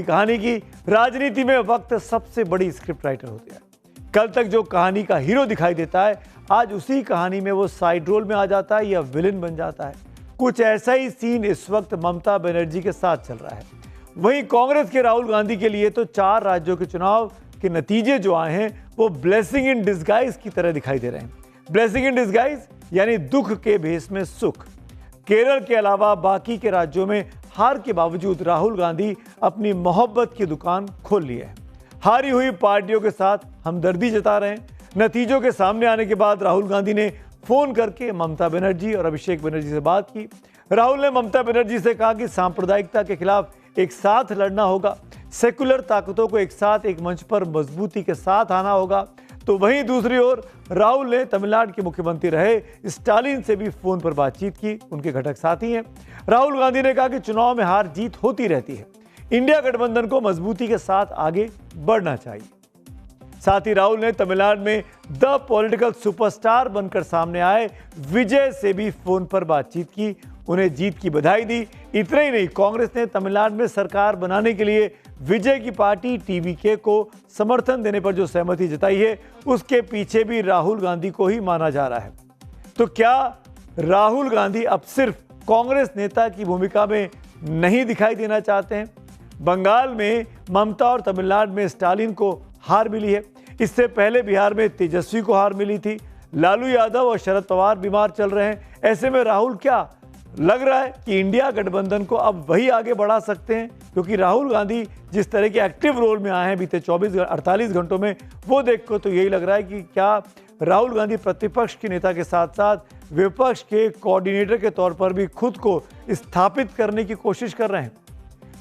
कहानी की राजनीति में वक्त सबसे बड़ी स्क्रिप्ट राइटर होती है। कल तक जो कहानी का हीरो दिखाई देता है, आज उसी कहानी में वो साइड रोल में आ जाता है या विलेन बन जाता है। कुछ ऐसा ही सीन इस वक्त ममता बनर्जी के साथ चल रहा है। वहीं कांग्रेस के राहुल गांधी के लिए तो 4 राज्यों के चुनाव के नतीजे जो आए हैं वो ब्लेसिंग इन डिस्गाइज की तरह दिखाई दे रहे हैं। ब्लेसिंग इन डिस्गाइज यानी दुख के भेष में सुख। केरल के अलावा बाकी के राज्यों में हार के बावजूद राहुल गांधी अपनी मोहब्बत की दुकान खोल लिए है। हारी हुई पार्टियों के साथ हमदर्दी जता रहे हैं। नतीजों के सामने आने के बाद राहुल गांधी ने फोन करके ममता बनर्जी और अभिषेक बनर्जी से बात की। राहुल ने ममता बनर्जी से कहा कि सांप्रदायिकता के खिलाफ एक साथ लड़ना होगा, सेकुलर ताकतों को एक साथ एक मंच पर मजबूती के साथ आना होगा। तो वहीं दूसरी ओर राहुल ने तमिलनाडु के मुख्यमंत्री रहे स्टालिन से भी फोन पर बातचीत की। उनके घटक साथी हैं। राहुल गांधी ने कहा कि चुनाव में हार जीत होती रहती है, इंडिया गठबंधन को मजबूती के साथ आगे बढ़ना चाहिए। साथ ही राहुल ने तमिलनाडु में द पॉलिटिकल सुपरस्टार बनकर सामने आए विजय से भी फोन पर बातचीत की, उन्हें जीत की बधाई दी। इतना ही नहीं, कांग्रेस ने तमिलनाडु में सरकार बनाने के लिए विजय की पार्टी टीवीके को समर्थन देने पर जो सहमति जताई है, उसके पीछे भी राहुल गांधी को ही माना जा रहा है। तो क्या राहुल गांधी अब सिर्फ कांग्रेस नेता की भूमिका में नहीं दिखाई देना चाहते हैं? बंगाल में ममता और तमिलनाडु में स्टालिन को हार मिली है। इससे पहले बिहार में तेजस्वी को हार मिली थी। लालू यादव और शरद पवार बीमार चल रहे हैं। ऐसे में राहुल क्या लग रहा है कि इंडिया गठबंधन को अब वही आगे बढ़ा सकते हैं? क्योंकि राहुल गांधी जिस तरह के एक्टिव रोल में आए हैं बीते 48 घंटों में, वो देखकर तो यही लग रहा है कि क्या राहुल गांधी प्रतिपक्ष के नेता के साथ साथ विपक्ष के कोऑर्डिनेटर के तौर पर भी खुद को स्थापित करने की कोशिश कर रहे हैं।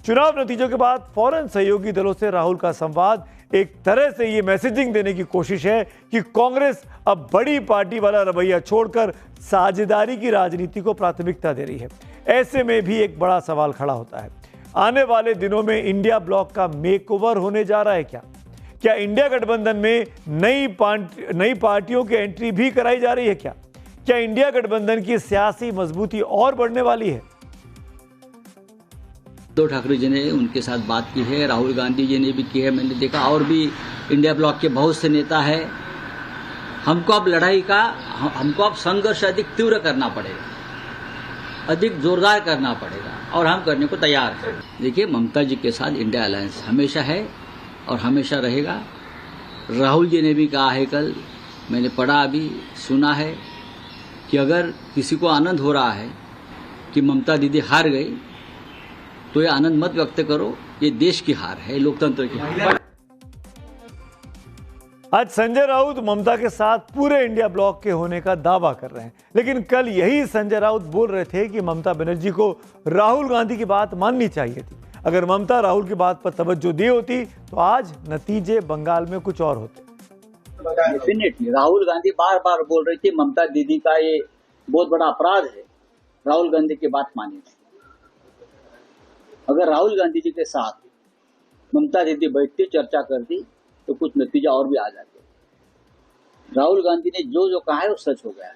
चुनाव नतीजों के बाद फौरन सहयोगी दलों से राहुल का संवाद एक तरह से ये मैसेजिंग देने की कोशिश है कि कांग्रेस अब बड़ी पार्टी वाला रवैया छोड़कर साझेदारी की राजनीति को प्राथमिकता दे रही है। ऐसे में भी एक बड़ा सवाल खड़ा होता है, आने वाले दिनों में इंडिया ब्लॉक का मेकओवर होने जा रहा है क्या? क्या इंडिया गठबंधन में नई पार्टियों की एंट्री भी कराई जा रही है क्या? क्या इंडिया गठबंधन की सियासी मजबूती और बढ़ने वाली है? उद्धव ठाकरे जी ने उनके साथ बात की है, राहुल गांधी जी ने भी की है, मैंने देखा, और भी इंडिया ब्लॉक के बहुत से नेता है। हमको अब संघर्ष अधिक तीव्र करना पड़ेगा, अधिक जोरदार करना पड़ेगा और हम करने को तैयार हैं। देखिए, ममता जी के साथ इंडिया अलायंस हमेशा है और हमेशा रहेगा। राहुल जी ने भी कहा है, कल मैंने पढ़ा, अभी सुना है कि अगर किसी को आनंद हो रहा है कि ममता दीदी हार गई तो ये आनंद मत व्यक्त करो, ये देश की हार है, लोकतंत्र की हार। आज संजय राउत ममता के साथ पूरे इंडिया ब्लॉक के होने का दावा कर रहे हैं, लेकिन कल यही संजय राउत बोल रहे थे कि ममता बनर्जी को राहुल गांधी की बात माननी चाहिए थी। अगर ममता राहुल की बात पर तवज्जो दी होती तो आज नतीजे बंगाल में कुछ और होते। डेफिनेटली राहुल गांधी बार बार बोल रही थी ममता दीदी का ये बहुत बड़ा अपराध है, राहुल गांधी की बात मानी। अगर राहुल गांधी जी के साथ ममता दीदी बैठती, चर्चा करती, तो कुछ नतीजा और भी आ जाते। राहुल गांधी ने जो कहा है वो सच हो गया है।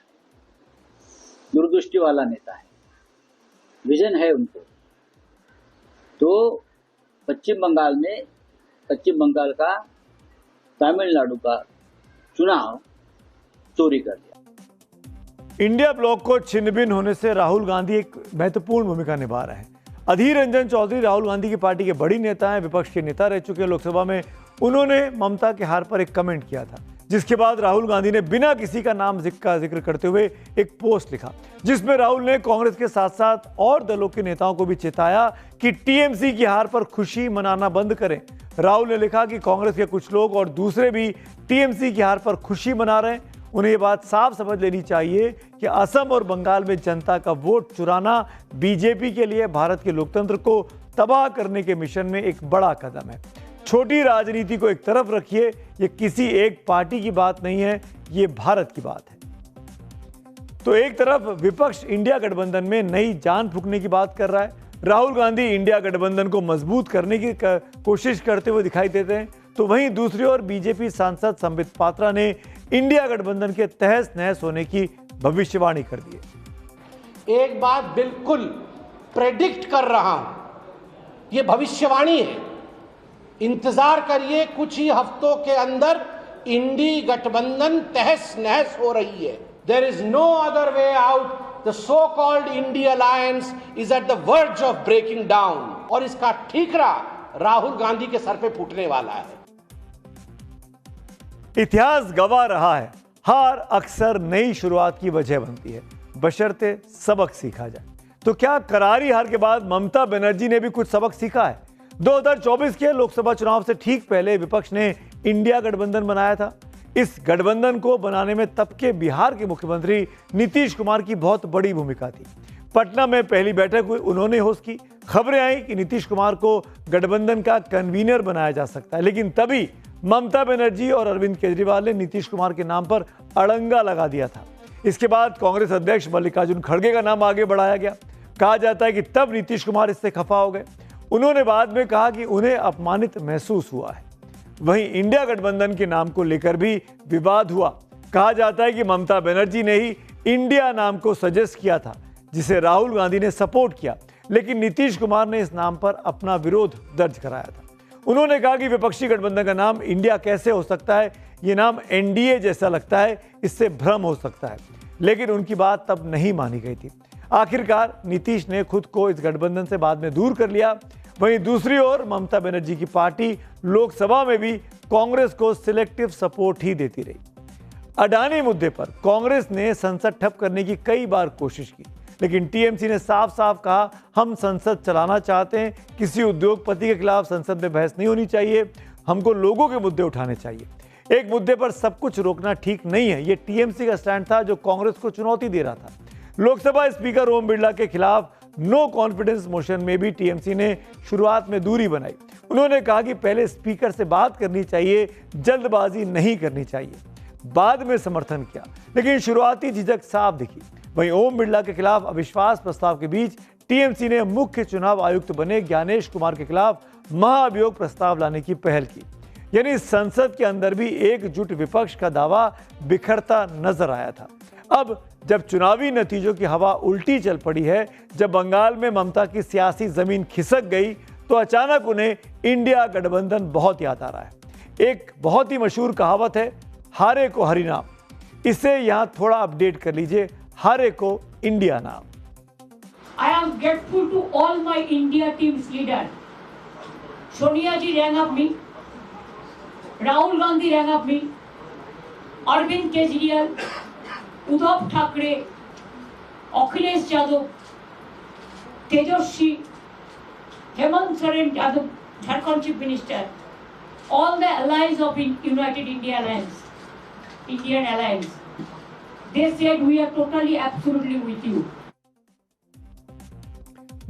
दूरदृष्टि वाला नेता है, विजन है उनको। तो पश्चिम बंगाल का तमिलनाडु का चुनाव चोरी कर दिया। इंडिया ब्लॉक को छिन्न भिन्न होने से राहुल गांधी एक महत्वपूर्ण भूमिका निभा रहे हैं। अधीर रंजन चौधरी राहुल गांधी की पार्टी के बड़ी नेता हैं, विपक्ष के नेता रह चुके हैं लोकसभा में। उन्होंने ममता के हार पर एक कमेंट किया था, जिसके बाद राहुल गांधी ने बिना किसी का नाम जिक्र करते हुए एक पोस्ट लिखा, जिसमें राहुल ने कांग्रेस के साथ साथ और दलों के नेताओं को भी चेताया कि टीएमसी की हार पर खुशी मनाना बंद करें। राहुल ने लिखा कि कांग्रेस के कुछ लोग और दूसरे भी टीएमसी की हार पर खुशी मना रहे हैं। उन्हें ये बात साफ समझ लेनी चाहिए कि असम और बंगाल में जनता का वोट चुराना बीजेपी के लिए भारत के लोकतंत्र को तबाह करने के मिशन में एक बड़ा कदम है। छोटी राजनीति को एक तरफ रखिए, ये किसी एक पार्टी की बात नहीं है, ये भारत की बात है। तो एक तरफ विपक्ष इंडिया गठबंधन में नई जान फूंकने की बात कर रहा है, राहुल गांधी इंडिया गठबंधन को मजबूत करने की कोशिश करते हुए दिखाई देते हैं, तो वहीं दूसरी ओर बीजेपी सांसद संबित पात्रा ने इंडिया गठबंधन के तहस नहस होने की भविष्यवाणी कर दी है। एक बात बिल्कुल प्रेडिक्ट कर रहा हूं, ये भविष्यवाणी है इंतजार करिए, कुछ ही हफ्तों के अंदर इंडी गठबंधन तहस नहस हो रही है। There is no other way out. The so called INDI alliance is at the verge of breaking down और इसका ठीकरा राहुल गांधी के सर पे फूटने वाला है। इतिहास गवाह रहा है, हार अक्सर नई शुरुआत की वजह बनती है, बशर्ते सबक सीखा जाए। तो क्या करारी हार के बाद ममता बनर्जी ने भी कुछ सबक सीखा है? 2024 के लोकसभा चुनाव से ठीक पहले विपक्ष ने इंडिया गठबंधन बनाया था। इस गठबंधन को बनाने में तब के बिहार के मुख्यमंत्री नीतीश कुमार की बहुत बड़ी भूमिका थी। पटना में पहली बैठक हुई, उन्होंने होस्ट की। खबरें आई कि नीतीश कुमार को गठबंधन का कन्वीनर बनाया जा सकता है, लेकिन तभी ममता बनर्जी और अरविंद केजरीवाल ने नीतीश कुमार के नाम पर अड़ंगा लगा दिया था। इसके बाद कांग्रेस अध्यक्ष मल्लिकार्जुन खड़गे का नाम आगे बढ़ाया गया। कहा जाता है कि तब नीतीश कुमार इससे खफा हो गए। उन्होंने बाद में कहा कि उन्हें अपमानित महसूस हुआ है। वहीं इंडिया गठबंधन के नाम को लेकर भी विवाद हुआ। कहा जाता है कि ममता बनर्जी ने ही इंडिया नाम को सजेस्ट किया था, जिसे राहुल गांधी ने सपोर्ट किया, लेकिन नीतीश कुमार ने इस नाम पर अपना विरोध दर्ज कराया था। उन्होंने कहा कि विपक्षी गठबंधन का नाम इंडिया कैसे हो सकता है, ये नाम एनडीए जैसा लगता है, इससे भ्रम हो सकता है। लेकिन उनकी बात तब नहीं मानी गई थी। आखिरकार नीतीश ने खुद को इस गठबंधन से बाद में दूर कर लिया। वहीं दूसरी ओर ममता बनर्जी की पार्टी लोकसभा में भी कांग्रेस को सिलेक्टिव सपोर्ट ही देती रही। अडानी मुद्दे पर कांग्रेस ने संसद ठप करने की कई बार कोशिश की, लेकिन टीएमसी ने साफ साफ कहा, हम संसद चलाना चाहते हैं, किसी उद्योगपति के खिलाफ संसद में बहस नहीं होनी चाहिए, हमको लोगों के मुद्दे उठाने चाहिए। एक मुद्दे पर सब कुछ रोकना ठीक नहीं है, ये टीएमसी का स्टैंड था जो कांग्रेस को चुनौती दे रहा था। लोकसभा स्पीकर ओम बिरला के खिलाफ नो कॉन्फिडेंस मोशन में भी टीएमसी ने शुरुआत में दूरी बनाई। उन्होंने कहा कि पहले स्पीकर से बात करनी चाहिए, जल्दबाजी नहीं करनी चाहिए। बाद में समर्थन किया, लेकिन शुरुआती झिझक साफ दिखी। वहीं ओम बिरला के खिलाफ अविश्वास प्रस्ताव के बीच टीएमसी ने मुख्य चुनाव आयुक्त बने ज्ञानेश कुमार के खिलाफ महाअभियोग प्रस्ताव लाने की पहल की। यानी संसद के अंदर भी एकजुट विपक्ष का दावा बिखरता नजर आया था। अब जब चुनावी नतीजों की हवा उल्टी चल पड़ी है, जब बंगाल में ममता की सियासी जमीन खिसक गई, तो अचानक उन्हें इंडिया गठबंधन बहुत याद आ रहा है। एक बहुत ही मशहूर कहावत है, हारे को हरिनाम। इसे यहां थोड़ा अपडेट कर लीजिए, हारे को इंडिया नाम। I am grateful to all my India team's leader. Sonia ji rang up me, Rahul Gandhi rang up me, Arvind Kejriwal, Uddhav Thackeray, Akhilesh Yadav, Tejaswi, Hemant Soren Yadav, Jharkhand Chief Minister, all the allies of United India Alliance, Indian Alliance. They said we are totally, absolutely with you.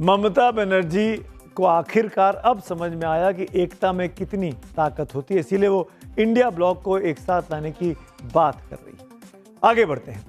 Mamata Banerjee को आखिरकार अब समझ में आया कि एकता में कितनी ताकत होती है, इसीलिए वो इंडिया ब्लॉक को एक साथ लाने की बात कर रही है। आगे बढ़ते हैं।